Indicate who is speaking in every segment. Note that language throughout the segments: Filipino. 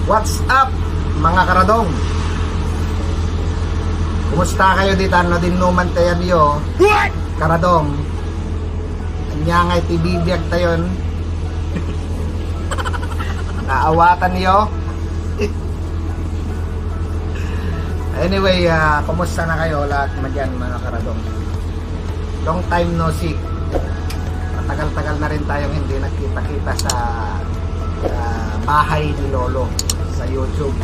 Speaker 1: What's up mga karadong? Kumusta kayo dito? Ano din numan tayo niyo? Karadong anyangay tibibiyag tayon. Naawatan niyo? Anyway, kumusta na kayo lahat madyan mga karadong? Long time no see. Matagal-tagal na rin tayong hindi nagkita-kita sa bahay ni Lolo sa YouTube.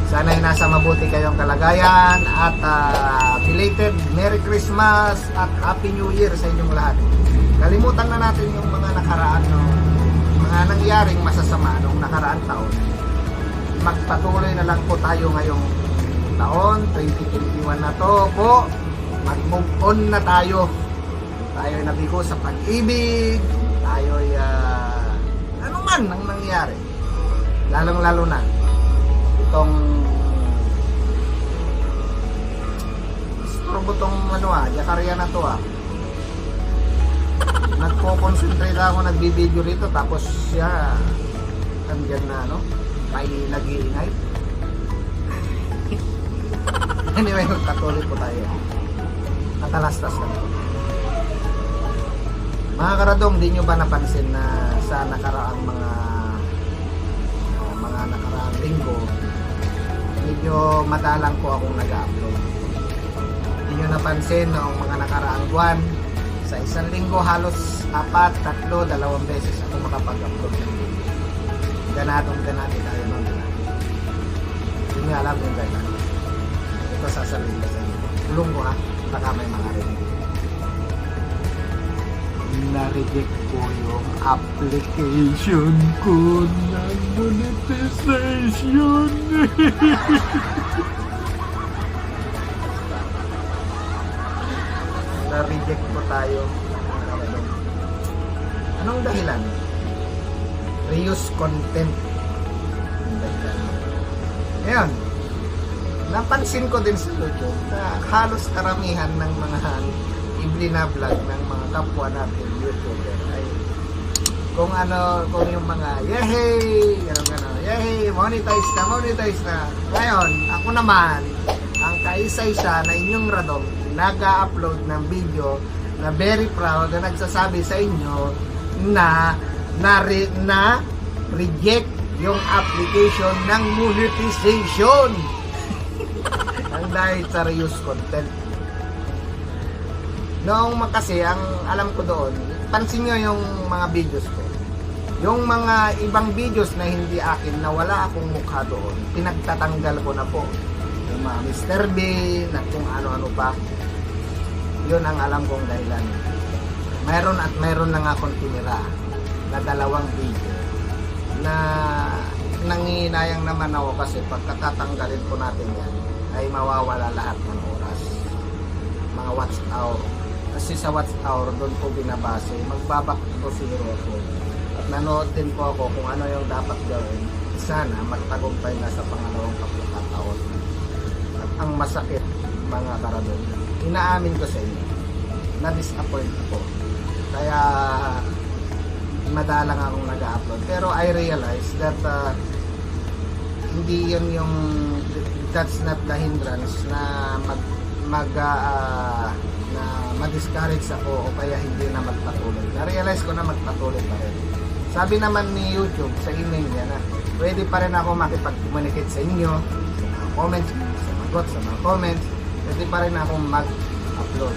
Speaker 1: Sana'y nasa mabuti kayong kalagayan at belated Merry Christmas at Happy New Year sa inyong lahat. Kalimutan na natin yung mga nakaraan, no? Mga nangyaring masasama nung nakaraan taon. Magpatuloy na lang po tayo ngayong taon 2021 na to po. Mag-move on na tayo. Tayo'y nabigo sa pag-ibig. Tayo'y ano man ang nangyari. Lalong-lalo na itong istorbo tong yakarya na to nagko-concentrate ako nagbibideo rito tapos siya andyan na may nag-iingay. Anyway, magkatuloy po tayo. Natalastas na ito. Mga karadong, di nyo ba napansin na sa nakaraang mga nakaraang linggo medyo madalang po akong nag-upload. Di nyo napansin noong mga nakaraang buwan sa isang linggo halos 4, 3, 2 beses ako makapag-upload ng video. Ganadong tayo nun. Hindi nga alam yung ganyan. Ito sasabihin ko sa inyo. Tulong ko baka may mga rinig. Na-reject ko yung application ko ng monetization. Na-reject po tayo. Anong dahilan? Reuse content. Ang dahilan. Ngayon, napansin ko din sa YouTube na halos karamihan ng mga ibli-na-vlog ng mga kapwa natin YouTuber ay kung yung mga yehey, yehey, monetize na. Ngayon, ako naman, ang kaisa-isa na inyong radong nag-upload ng video na very proud na nagsasabi sa inyo na reject yung application ng monetization ang dahil sa reuse content. Noong kasi, ang alam ko doon, pansin nyo yung mga videos ko. Yung mga ibang videos na hindi akin, na wala akong mukha doon, pinagtatanggal ko na po. Yung mga Mr. Bean, at kung ano-ano pa. Yun ang alam kong dahilan. Mayroon na nga akong tinira na 2 video na nanginayang naman ako kasi pagkakatanggalin po natin yan ay mawawala lahat ng oras, mga watch hour. Kasi sa watch hour doon po binabase, magbabak to zero ako at nanood din po ako kung ano yung dapat gawin. Sana magtagumpay na sa pangalawang pagkakataon. At ang masakit mga karadon, inaamin ko sa inyo na disappoint ako, kaya madalang akong nag-upload. Pero I realize that hindi yun yung that's not the hindrance na ma-discourage ako o kaya hindi na magpatuloy. Na-realize ko na magpatuloy pa rin. Sabi naman ni YouTube sa email niya na pwede pa rin ako makipag-communicate sa inyo, sa mga comments, sa mga comments, pwede pa rin ako mag-upload.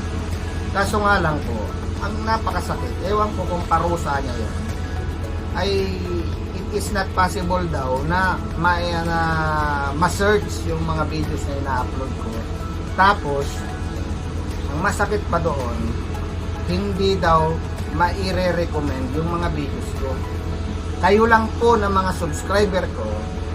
Speaker 1: Kaso nga lang po, ang napakasakit, ewan ko kung parusa niya yun, ay it is not possible daw na ma-search yung mga videos na ina-upload ko. Tapos, ang masakit pa doon, hindi daw maire-recommend yung mga videos ko. Kayo lang po na mga subscriber ko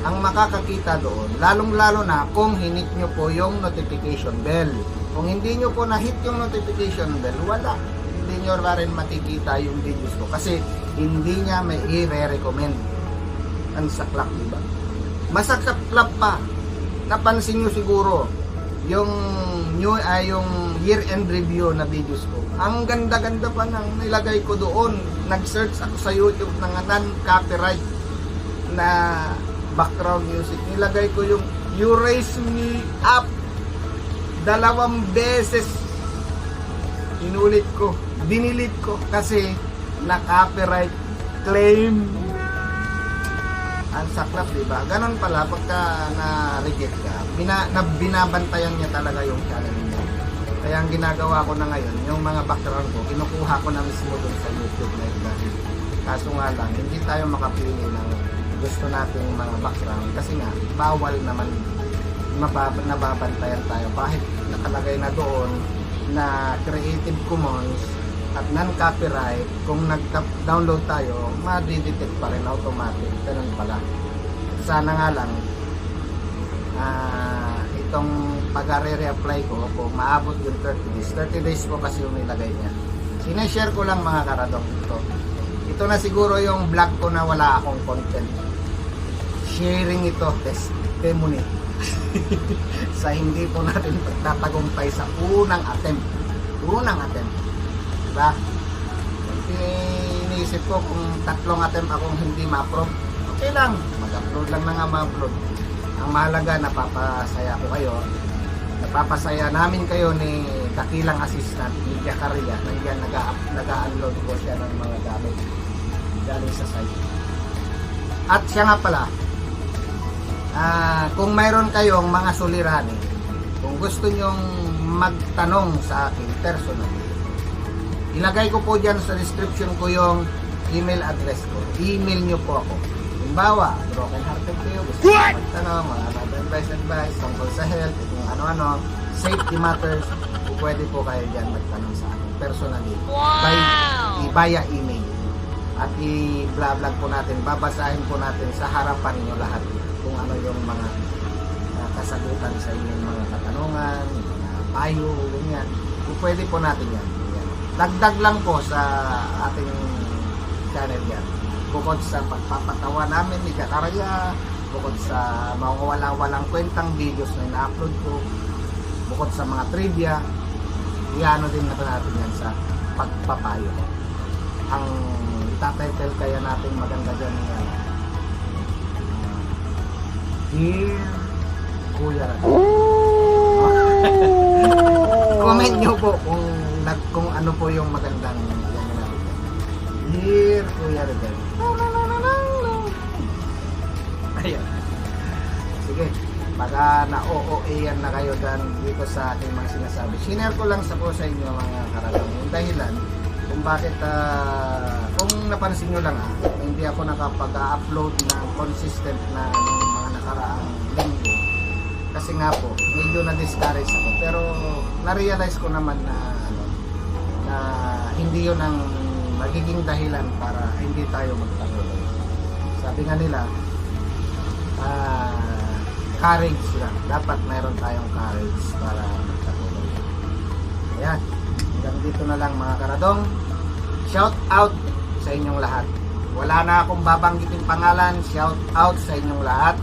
Speaker 1: ang makakakita doon, lalong-lalo na kung hinit nyo po yung notification bell. Kung hindi nyo po na-hit yung notification bell, wala. Hindi nyo rin makikita yung videos ko kasi hindi niya may i-recommend. Ang saklap, diba? Masaklap pa. Napansin nyo siguro yung year-end review na videos ko. Ang ganda-ganda pa nang nilagay ko doon. Nag-search ako sa YouTube ng non-copyright na background music. Nilagay ko yung You Raise Me Up 2 beses. Inulit ko, dinilit ko kasi na copyright claim. Ang saklap, diba? Ganon pala pagka na-reject ka, binabantayan niya talaga yung channel niya. Kaya ang ginagawa ko na ngayon, yung mga background ko, kinukuha ko na mismo dun sa YouTube Live dahil. Kaso nga lang, hindi tayo makapili ng gusto nating mga background kasi nga, bawal naman nababantayan tayo. Kahit nakalagay na doon na Creative Commons at non-copyright, kung nag-download tayo, ma-detect pa rin automatic. Ganun pala. Sana nga lang, itong pag-re-reapply ko, kung maabot yung 30 days. 30 days po kasi yung nilagay niya. Sineshare ko lang mga karadong ito. Ito na siguro yung vlog ko na wala akong content. Sharing ito, testimony. Sa hindi po natin pagtatagumpay sa unang attempt. Diba? Iniisip ko kung 3 attempt akong hindi ma-approve, okay lang, mag-upload lang na nga ma-upload. Ang mahalaga, napapasaya ko kayo, napapasaya namin kayo ni dakilang assistant ni Jakaria. Nandiyan nag-unload ko siya ng mga gamit galing sa site. At siya nga pala, kung mayroon kayong mga suliranin, kung gusto nyong magtanong sa akin personally, ilagay ko po dyan sa description ko yung email address ko. Email nyo po ako. Halimbawa, broken hearted kayo, gusto nyo magtanong, mga advice tungkol sa health, kung ano-ano, safety matters, pwede po kayo dyan magtanong sa akin personally. Via email. At i-vlog po natin, babasahin po natin sa harapan nyo lahat kung ano yung mga kasagutan sa inyong mga katanungan, mga payo, ganyan. Pwede po natin yan. Dagdag lang po sa ating channel yan. Bukod sa pagpapatawa namin ni Jakaria, bukod sa mga walang kwentang videos na ina-upload ko, bukod sa mga trivia, iano din natin yan sa pagpapayo. Ang itatitle kaya natin maganda dyan yan. Dear Kuya Radel. Comment nyo po kung ano po yung magandang Dear Kuya Radel. Ayan. Sige, baka na-OOA-an na kayo dito sa ating mga sinasabi. Sinare ko lang sa sa inyo mga karadong. Yung dahilan kung bakit kung napansin nyo lang hindi ako nakapag-upload ng consistent na mga nakaraang linggo. Kasi nga po, medyo na-discourage ako. Pero na-realize ko naman na hindi yun ang magiging dahilan para hindi tayo magpatuloy. Sabi nga nila, courage lang. Dapat mayroon tayong courage para magpatuloy. Ayan. Hanggang dito na lang mga karadong. Shout out sa inyong lahat. Wala na akong babanggitin pangalan. Shout out sa inyong lahat.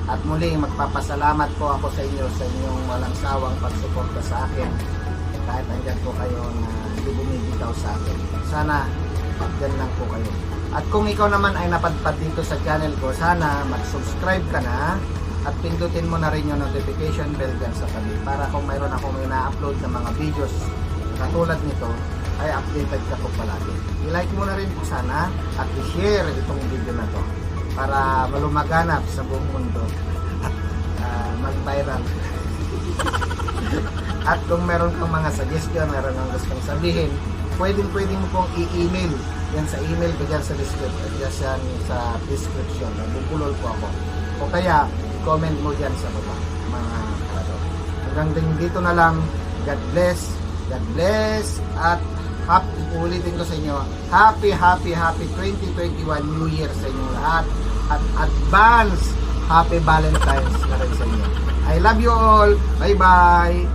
Speaker 1: At muli, magpapasalamat po ako sa inyo sa inyong walang sawang pagsuporta sa akin. Kahit andyan po kayo na hindi bumibitaw sa akin. Sana, dyan lang po kayo. At kung ikaw naman ay napadpad dito sa channel ko, sana mag-subscribe ka na at pindutin mo na rin yung notification bell dyan sa tabi para kung mayroon akong ina-upload na mga videos katulad nito, ay updated ka po palagi. I-like mo na rin po sana at i-share itong video na to para malumaganap sa buong mundo at mag-viral. At kung meron kang mga suggestion, meron kang gustong sabihin, pwedeng mo pong i-email yan sa email ko dyan sa description. Bubulol po ako. O kaya, comment mo dyan sa baba, mga karadong. Hanggang din dito na lang. God bless. God bless. At ulitin ko sa inyo, happy 2021 New Year sa inyong lahat. At advance happy Valentine's na rin sa inyo. I love you all. Bye-bye.